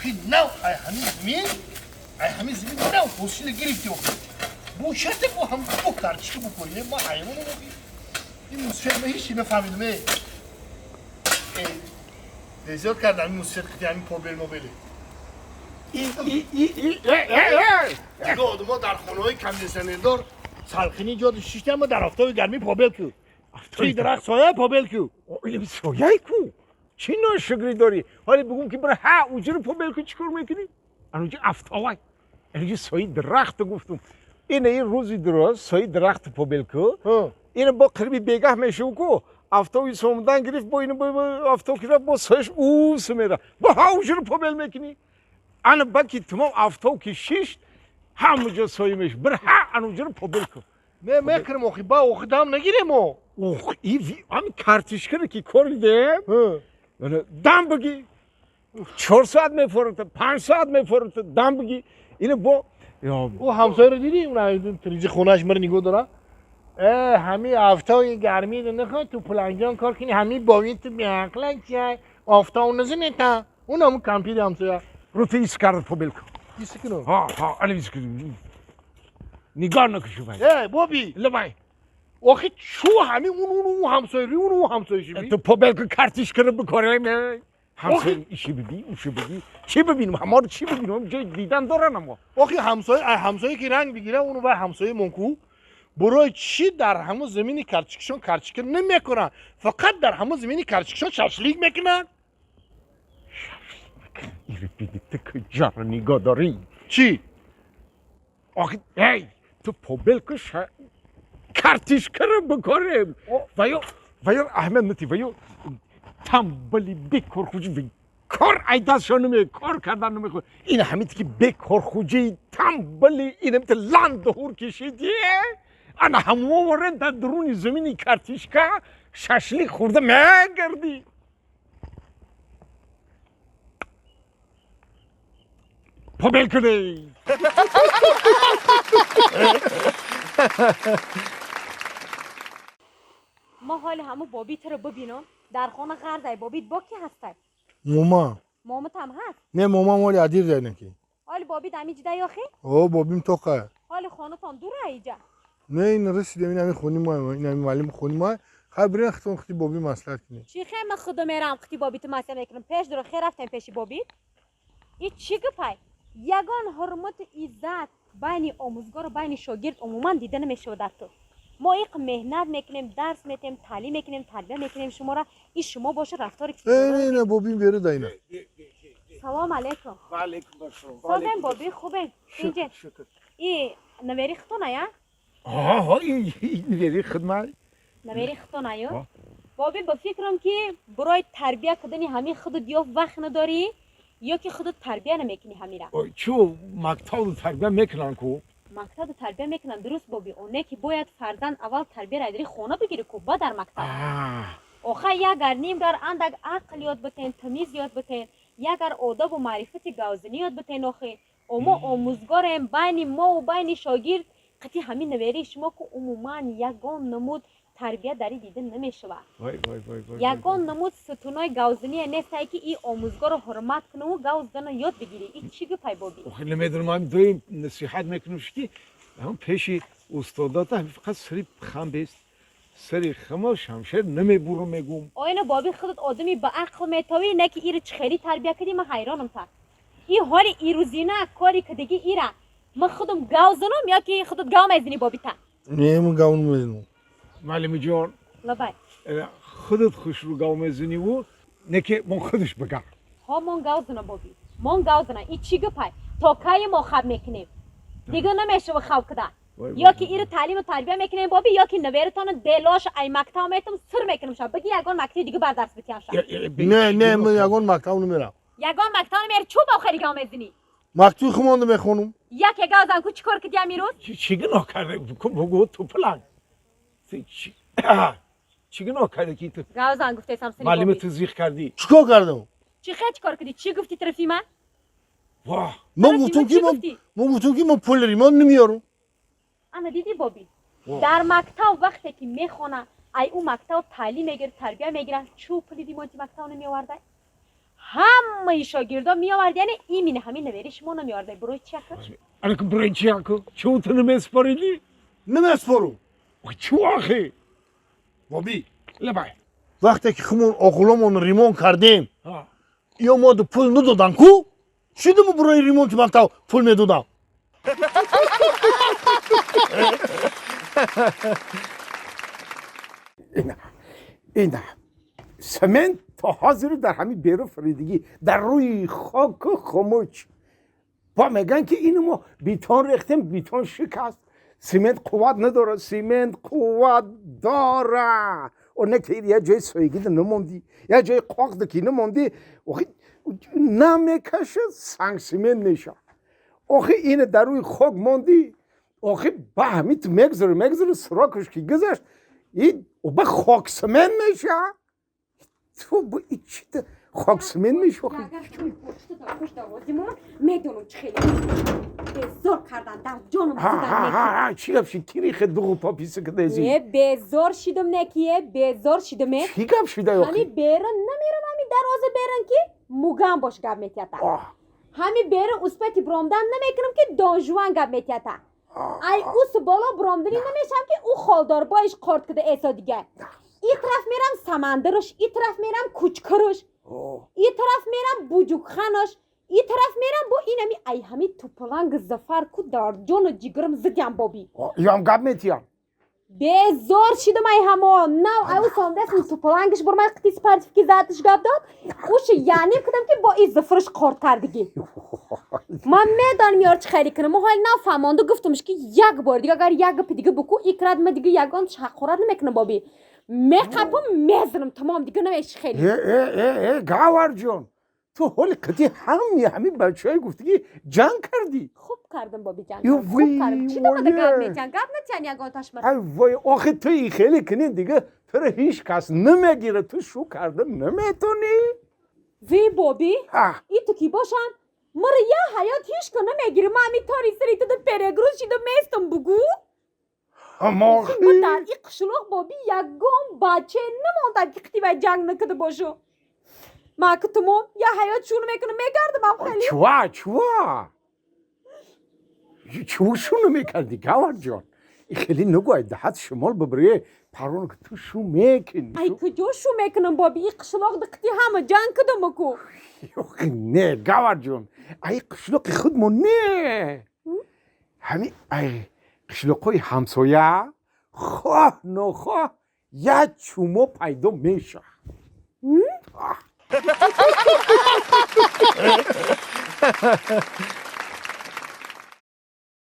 آخی نو ای همین زمین نو حوصله گرفتی آخی بوشت با هم بکر چی بکنیم ما حیوان رو بگیم این موسیقی ما هیچی نفهمیدم زیاد کردم این موسیقی که همین پروبلم رو بله دیگه آدم ها در خانه های کندیشنر دار سلخینی ایجاد شیشتی اما در آفتاب گرمی پابل کو توی درخت سایه پابل کو این سایه کو چی ناشکری داری حالا بگم که برای اونجا رو پابل کو چیکار میکنی اونجا آفتابه اینجا سایه درخت گفتم این روزی درست سایه درخت پابل کو این با قربی بگاه میشه کو آفتابی سومدن گرفت با این با آفتاب که با سایش اوس میره با اونجا رو پابل میکنی انا باکی تمام آفتاب که شیشت همونجا سایه میشه برای اونجا رو پابل کو میکرم آخی با آخی دام نگیریم او همین کارتشکره که کرده دم بگی 4 ساعت میفرده 5 ساعت میفرده دم بگی اینو با او همسایه رو دیدی اون تریزی خونهش مره نگاه داره همین آفتاب گرمی ده نخواه تو پلنجان کار کنی همین باوین تو بیاقلن چیه آفتاب نزنه تا اون همون کمپیر همسایه رو تو ایس کرده پابل کن ایسه کنو ها الان ایس کنو نگاه نکشو بایی بابی لبای آخی چو همین اون همسایه ری اون همسایه شی بی تو پابل کن کارتشکره بکنه همسایه ایشی ببین اوشی ببین چی ببینم همه رو چی ببینم جای دیدن دارن اما آخی همسایه که رنگ بگیره اونو و همسایه منکو برای چی در همون زمینی کرچکشون نمیکنن فقط در همون زمینی کرچکشون ششلیک میکنن ایره بیدیده که جا رو نگاه داری چی؟ آخی تو پابل کن کارتشکره بکنه ویا احمد نتی ویا تنبلی بکر خوجی کار ایدازشون نمی کار کردن نمی خود این همیتی که بکر خوجی تنبلی این همیتی لند هور کشیدیه انا همواره در درون زمینی کارتشکه ششلی خورده میگردی پابل کنه ما حال همو بابیت رو ببینم در خانه غرضای بابیت با کی هسته؟ مامت هم هست؟ نه ماما مالی عدیر دای نکی حال بابیت همیج دی آخی؟ بابیم تو که حال خانه تان دور ایجا؟ نه این رسیدم این همین خونی ما این همین معلم خونی ما خبری اختون ختی بابی مصلحت کنی چی خیلی من خودم میرم ختی بابیت مسئله میکنم پیش درو خیر رفتم پیشی بابیت این چی گپای یگان حرمت عزت بین آموزگار و بین شاگرد عموما دیده نمیشه در تو ما ایق مهنت میکنیم درس میتیم تعلیم میکنیم تربیت میکنیم شما را این شما باشه رفتار نه بابیم بیاره داینا سلام علیکم و علیکم السلام سازم بابی خوبه اینجا این نوری خطونه یا ها این نوری خدمت نوری خطونه یا بابی با فکرم که برای تربیت کردن همین خودت یا وقت نداری یا که خودت تربیت نمیکنی همیرا چو مکتب تربیت میکنن کو مکتب تربیت میکنن درست بابی اونه که باید فرزند اول تربیت را در خونه بگیره کو بعد در مکتب آخه اگر نیم دار اندک عقل یاد بتین تمیز یاد بتین اگر آداب و معرفت گوزنی یاد بتین آخه اما آموزگارم بین ما و بین شاگرد قطعی همین نوری شما که عموما یگان نمود تربیت داری دیده نمیشه یگان نمود ستونای گوزنی نیست که این آموزگار رو حرمت کنه و گوزدن یاد بگیری این چی گپای بابی آخه نمیدونم من دوی نصیحت میکنم که همون پیشی استادات هم فقط سری خم بیست سری خما شمشیر نمیبورم میگم آینه بابی خودت آدمی با عقل میتاوی نه که ایره چه خیلی تربیت کردی من حیرانم تا این حالی ایروزینه کاری که دیگه ایره من خودم گوزنم یا که خودت گاو میزنی بابی تا نه من گاو نمیزنم معلم جان لبای خودت خوش رو گاو میزنی و نه که من خودش بگم ها من گوزنم بابی من گوزنم این چی گپای تا کی ما خواب میکنیم دیگه نمیشه خواب کدن یا که ایره تعلیم و تربیت میکنیم بابی یا که نویرتان دلاش ای مکتب میتم سر میکنم شب بگی یگان مکتب دیگه بر درس بتیان شب نه من یگان مکتب نمیرم یگان مکتب نمیره چوب آخری گاو میزنی مکتب خمانده میخونم یک گوزن کو چیکار کردی امیروز چی گناه کرده بگو تو پلنگ چی گناه کرده که تو گوزن گفته سمسنی معلم بابی تو زیخ کردی چیکار کردم چی خیلی چیکار کردی چی گفتی طرفی من واه من گفتم که من پول ریمان نمیارم انا دیدی بابی در مکتب وقتی که میخونه ای اون مکتب تعلیم میگیره تربیت میگیره چوب پلی دیمونتی مکتب نمیآورده همه شاگردا می آورد یعنی این همین نویرش ما نمی آورد برای چی کار آره که برای چی اکو چه تو نمیسپاریدی نمیسپارم چه آخه بابی لبای وقتی که خمون آقلامون ریمون کردیم ها یا ما دو پول ندادن کو چی دمو برای ریمون که من تا پول میدادم اینا سمنت تا حاضر در همین بیرو فریدگی در روی خاک خموچ با میگن که اینو ما بیتون ریختیم بیتون شکست سیمنت قوت نداره سیمنت قوت داره و نه که یه جای سویگی ده نموندی یه جای قاق ده که نموندی اوخی نمیکشه سنگ سیمنت میشه اوخی اینه در روی خاک موندی اوخی با همین تو مگذره سراکش که گذشت این و با خاک سیمنت میشه تو با این چی ده خاک سیمنت میشه اوخی میدونم چه خیلی بزار کردن در جانم ها چی گفت کیری خد دو پاپیسه که دیزی بزار شیدم نکیه بزار شیدم چی گفت شده اوخی همی بیرن نمیرم همی دروازه بیرن که موگم باش گب میتیتا همی بیرن اسپتی برامدن نمیکنم که دانجوان گب میتیتا ای اوس بالا برامدنی نمیشم که او خالدار بایش قارد کده ایسا دیگه ای طرف میرم سمندرش ای طرف میرم کوچکرش ای طرف میرم بوجوک خانش ای طرف میرم با اینمی ای همی توپلانگ زفر کو دار جون و جیگرم زدیم بابی یا هم گب میتیم بزار شیدم ای همه نو او سامدست توپلانگش برمای قطیس پرتفکی زدش گب داد اوش یعنی کدم که با ای زفرش قارد کردگی من میدانم یار چه خیلی کنم حال نفهمانده گفتمش که یک بار دیگه اگر یک پی دیگه بکو ایکراد من دیگه یگان چخورد نمیکنم بابی میقپم میزنم تمام دیگه نمیش خیلی گاور جون تو حال قطعی همین بچه های گفتی که جنگ کردی خوب کردم بابی جان یو خوب کردم چی دمده وای. گب میتن گب نتین یگان تشمر ای وای آخه تو ای خیلی کنی دیگه تو رو هیچ کس نمیگیره تو شو کردن نمیتونی وی بابی ها ای تو کی باشن مره یه حیات هیچ که نمیگیره من همی تاری سری تو ده پرگروز شیدم میستم بگو هماخی من در این قشلوق بابی یگان بچه نماندم که قطی و جنگ نکده باشو ما که تمام یه حیات شروع میکنه میگردم هم خیلی چوا شونو میکردی گاور جان ای خیلی نگوی دهت شمال ببریه پرونو که تو شو میکنی ای کجا شو میکنم بابی این قشلوق ده قطی همه جنگ کده مکو یوخی نه گاور جان ای قشلوق خودمون نه همین ای قشلوقای همسایه خواه نخواه یه چومو پیدا میشه